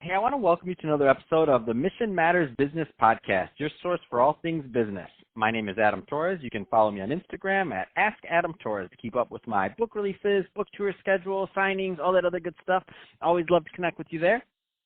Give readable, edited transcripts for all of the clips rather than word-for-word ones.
Hey, I want to welcome you to another episode of the Mission Matters Business Podcast, your source for all things business. My name is Adam Torres. You can follow me on Instagram at AskAdamTorres to keep up with my book releases, book tour schedule, signings, all that other good stuff. Always love to connect with you there.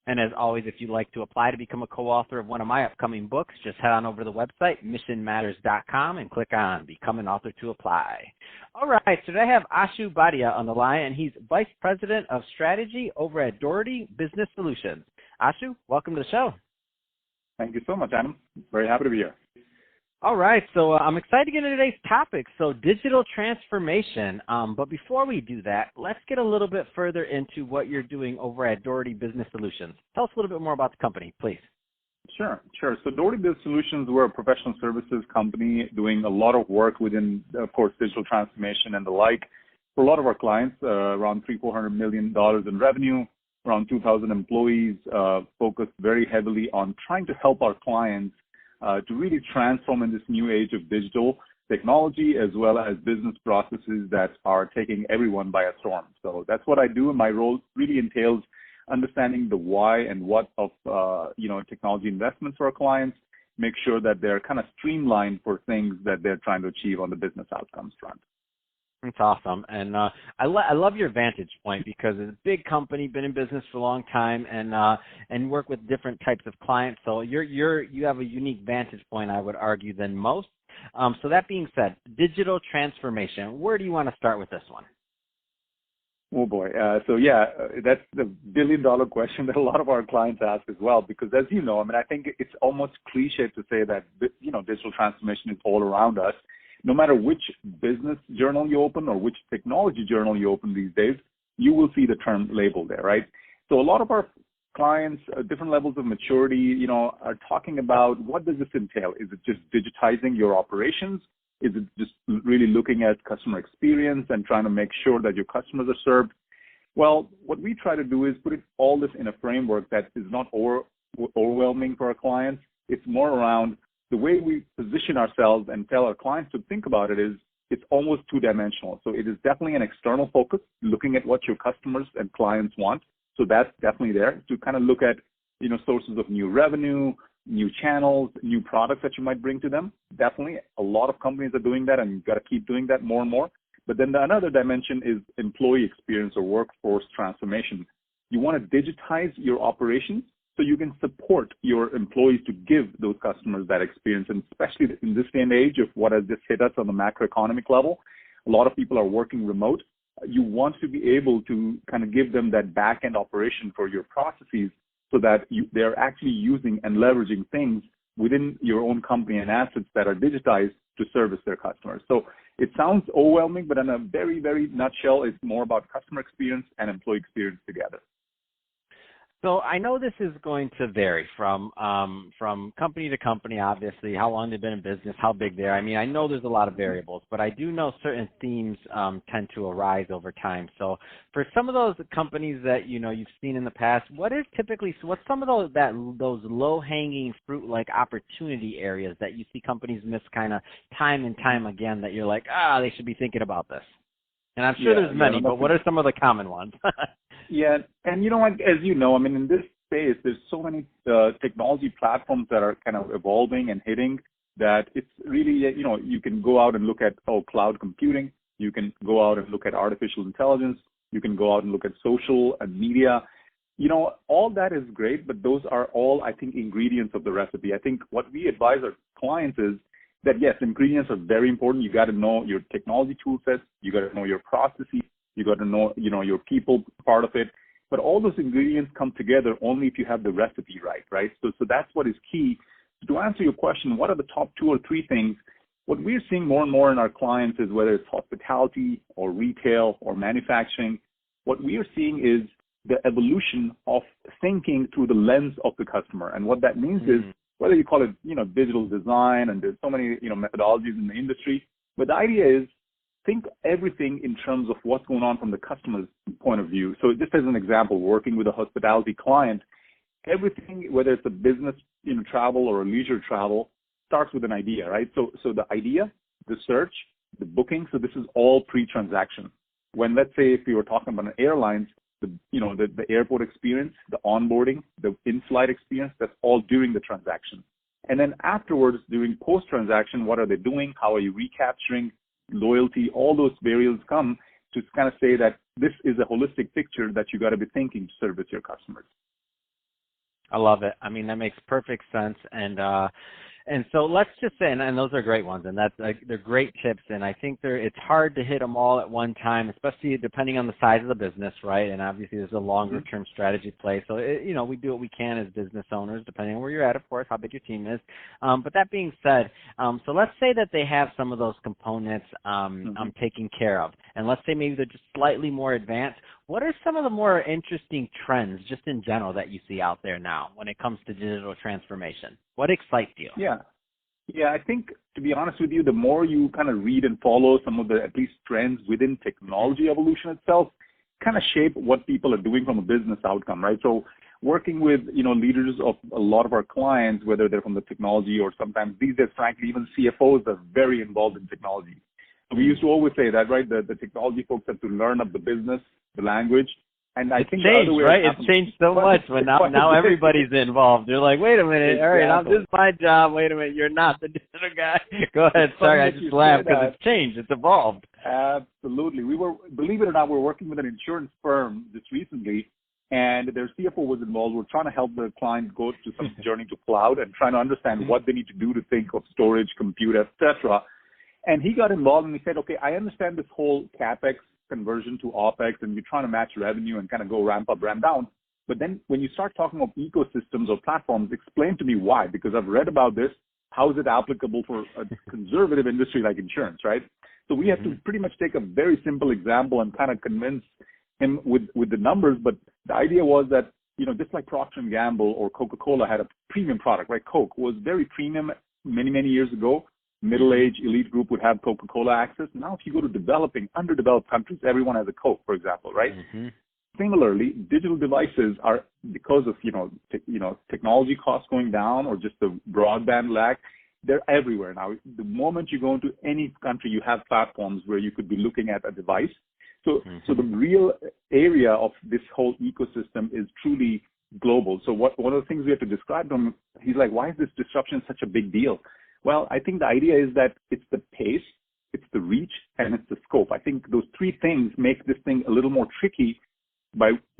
And as always, if you'd like to apply to become a co-author of one of my upcoming books, just head on over to the website, missionmatters.com, and click on Become an Author to apply. All right, so today I have Ashu Bhatia on the line, and he's Vice President of Strategy over at Dorable Business Solutions. Ashu, welcome to the show. Thank you so much, Adam. Very happy to be here. All right, so I'm excited to get into today's topic, so digital transformation. But before we do that, let's get a little bit further into what you're doing over at Dorable Business Solutions. Tell us a little bit more about the company, please. Sure. So Dorable Business Solutions, we're a professional services company doing a lot of work within, of course, digital transformation and the like. For a lot of our clients, around $300-400 million in revenue, around 2,000 employees, focused very heavily on trying to help our clients to really transform in this new age of digital technology as well as business processes that are taking everyone by a storm. So that's what I do, and my role really entails understanding the why and what of technology investments for our clients, make sure that they're kind of streamlined for things that they're trying to achieve on the business outcomes front. That's awesome, and I love your vantage point because it's a big company, been in business for a long time, and work with different types of clients. So you have a unique vantage point, I would argue, than most. So that being said, digital transformation. Where do you want to start with this one? Oh boy, that's the billion-dollar question that a lot of our clients ask as well. Because as you know, I think it's almost cliche to say that digital transformation is all around us. No matter which business journal you open or which technology journal you open these days, you will see the term labeled there, right? So a lot of our clients, different levels of maturity, are talking about what does this entail? Is it just digitizing your operations? Is it just really looking at customer experience and trying to make sure that your customers are served? Well, what we try to do is put all this in a framework that is not overwhelming for our clients. It's more around the way we position ourselves and tell our clients to think about it is it's almost two-dimensional. So it is definitely an external focus, looking at what your customers and clients want. So that's definitely there to kind of look at, sources of new revenue, new channels, new products that you might bring to them. Definitely a lot of companies are doing that, and you've got to keep doing that more and more. But then another dimension is employee experience or workforce transformation. You want to digitize your operations so you can support your employees to give those customers that experience. And especially in this day and age of what has just hit us on the macroeconomic level, a lot of people are working remote. You want to be able to kind of give them that back-end operation for your processes so that they're actually using and leveraging things within your own company and assets that are digitized to service their customers. So it sounds overwhelming, but in a very, very nutshell, it's more about customer experience and employee experience together. So I know this is going to vary from company to company, obviously, how long they've been in business, how big they are. I know there's a lot of variables, but I do know certain themes tend to arise over time. So for some of those companies that, you've seen in the past, what's some of those low-hanging fruit-like opportunity areas that you see companies miss kind of time and time again that you're like, they should be thinking about this? And I'm sure there's many, but what are some of the common ones? Yeah, and you know what, as you know, in this space, there's so many technology platforms that are kind of evolving and hitting that it's really, you can go out and look at, cloud computing. You can go out and look at artificial intelligence. You can go out and look at social and media. All that is great, but those are all, I think, ingredients of the recipe. I think what we advise our clients is that, yes, ingredients are very important. You got to know your technology tool sets. You got to know your processes. You got to know, your people part of it. But all those ingredients come together only if you have the recipe right? So that's what is key. To answer your question, what are the top 2 or 3 things? What we're seeing more and more in our clients is whether it's hospitality or retail or manufacturing, what we are seeing is the evolution of thinking through the lens of the customer. And what that means is, whether you call it, digital design, and there's so many, methodologies in the industry, but the idea is, think everything in terms of what's going on from the customer's point of view. So just as an example, working with a hospitality client, everything, whether it's a business, travel or a leisure travel, starts with an idea, right? So the idea, the search, the booking, so this is all pre-transaction. When, let's say, if we were talking about an airlines, the airport experience, the onboarding, the in-flight experience, that's all during the transaction. And then afterwards, during post-transaction, what are they doing? How are you recapturing loyalty? All those variables come to kind of say that this is a holistic picture that you got to be thinking to service your customers. I love it. I mean, that makes perfect sense. And so let's just say, and those are great ones, and they're great tips. And I think it's hard to hit them all at one time, especially depending on the size of the business, right? And obviously, there's a longer-term strategy play. So we do what we can as business owners, depending on where you're at, of course, how big your team is. But that being said, so let's say that they have some of those components taken care of, and let's say maybe they're just slightly more advanced. What are some of the more interesting trends, just in general, that you see out there now when it comes to digital transformation? What excites you? Yeah, I think, to be honest with you, the more you kind of read and follow some of the, at least, trends within technology evolution itself, kind of shape what people are doing from a business outcome, right? So working with, leaders of a lot of our clients, whether they're from the technology or sometimes these days, frankly, even CFOs are very involved in technology. We used to always say that, right? The technology folks have to learn up the business, the language. And I think changed, right? It's changed so much, but now everybody's involved. They're like, wait a minute, all right, this is my job. Wait a minute, you're not the digital guy. Go ahead. Sorry, I just laughed because it's changed. It's evolved. Absolutely. Believe it or not, we're working with an insurance firm just recently, and their CFO was involved. We're trying to help the client go to some journey to cloud and trying to understand what they need to do to think of storage, compute, etc. And he got involved and he said, okay, I understand this whole CapEx conversion to OpEx and you're trying to match revenue and kind of go ramp up, ramp down. But then when you start talking about ecosystems or platforms, explain to me why, because I've read about this. How is it applicable for a conservative industry like insurance, right? So we have to pretty much take a very simple example and kind of convince him with the numbers. But the idea was that, just like Procter & Gamble or Coca-Cola had a premium product, right? Coke was very premium many, many years ago. Middle-aged elite group would have Coca-Cola access. Now, if you go to developing, underdeveloped countries, everyone has a Coke, for example, right? Similarly, digital devices are, because of technology costs going down or just the broadband lag, they're everywhere now. The moment you go into any country, you have platforms where you could be looking at a device. So the real area of this whole ecosystem is truly global. So one of the things we have to describe to him, he's like, why is this disruption such a big deal? Well, I think the idea is that it's the pace, it's the reach, and it's the scope. I think those three things make this thing a little more tricky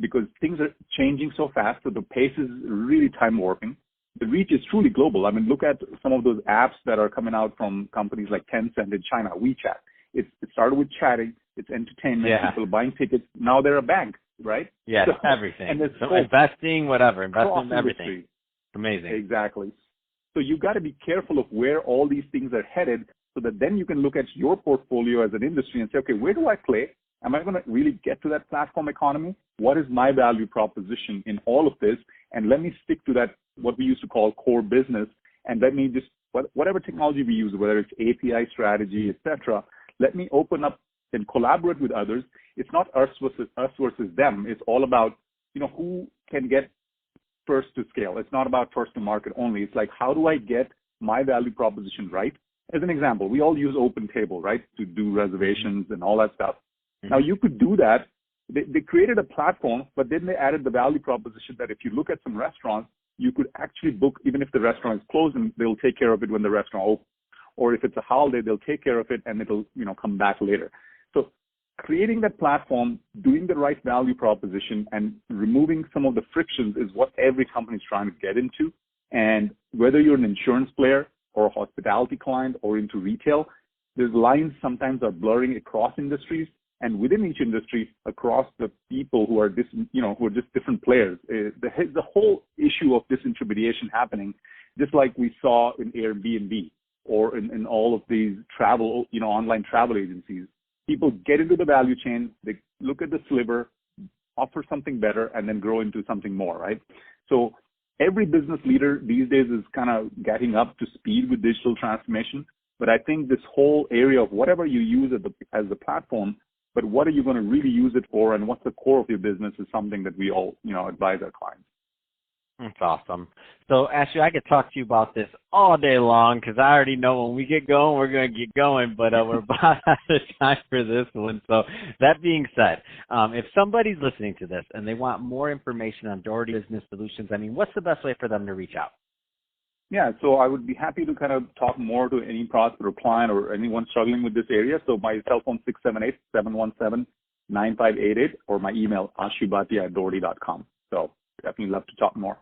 because things are changing so fast, so the pace is really time warping. The reach is truly global. I mean, look at some of those apps that are coming out from companies like Tencent in China, WeChat. It started with chatting, it's entertainment, people buying tickets. Now they're a bank, right? Yeah, so, everything. And so investing, whatever, investing in everything. Industry. Amazing. Exactly. So you got to be careful of where all these things are headed so that then you can look at your portfolio as an industry and say, okay, where do I play? Am I going to really get to that platform economy? What is my value proposition in all of this? And let me stick to that, what we used to call core business. And let me just, whatever technology we use, whether it's API strategy, etc., let me open up and collaborate with others. It's not us versus them. It's all about, who can get first to scale. It's not about first to market only. It's like, how do I get my value proposition right? As an example, we all use OpenTable, right, to do reservations and all that stuff. Now, you could do that. They created a platform, but then they added the value proposition that if you look at some restaurants, you could actually book, even if the restaurant is closed, and they'll take care of it when the restaurant opens. Or if it's a holiday, they'll take care of it and it'll, come back later. So creating that platform, doing the right value proposition, and removing some of the frictions is what every company is trying to get into. And whether you're an insurance player or a hospitality client or into retail, there's lines sometimes are blurring across industries and within each industry across the people who are who are just different players. The whole issue of disintermediation happening, just like we saw in Airbnb or in all of these travel, online travel agencies. People get into the value chain, they look at the sliver, offer something better, and then grow into something more, right? So every business leader these days is kind of getting up to speed with digital transformation. But I think this whole area of whatever you use as the platform, but what are you going to really use it for and what's the core of your business is something that we all, advise our clients. That's awesome. So, Ashu, I could talk to you about this all day long because I already know when we get going, we're going to get going, but we're about out of time for this one. So, that being said, if somebody's listening to this and they want more information on Doherty Business Solutions, I mean, what's the best way for them to reach out? Yeah, so I would be happy to kind of talk more to any prospect or client or anyone struggling with this area. So my cell phone 678-717-9588 or my email ashubhatia@doherty.com. So definitely love to talk more.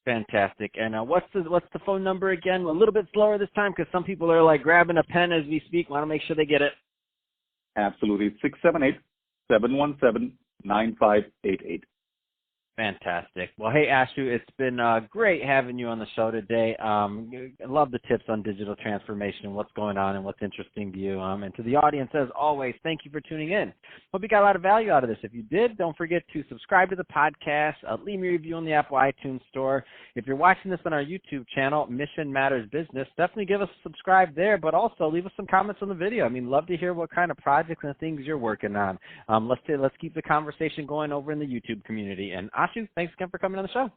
Fantastic. And what's the phone number again? A little bit slower this time because some people are like grabbing a pen as we speak. Want to make sure they get it. Absolutely. 678-717-9588. Fantastic. Well, hey, Ashu, it's been great having you on the show today. I love the tips on digital transformation, what's going on and what's interesting to you. And to the audience, as always, thank you for tuning in. Hope you got a lot of value out of this. If you did, don't forget to subscribe to the podcast, leave me a review on the Apple iTunes Store. If you're watching this on our YouTube channel, Mission Matters Business, definitely give us a subscribe there, but also leave us some comments on the video. I mean, love to hear what kind of projects and things you're working on. Let's keep the conversation going over in the YouTube community. And Ashu, thanks again for coming on the show.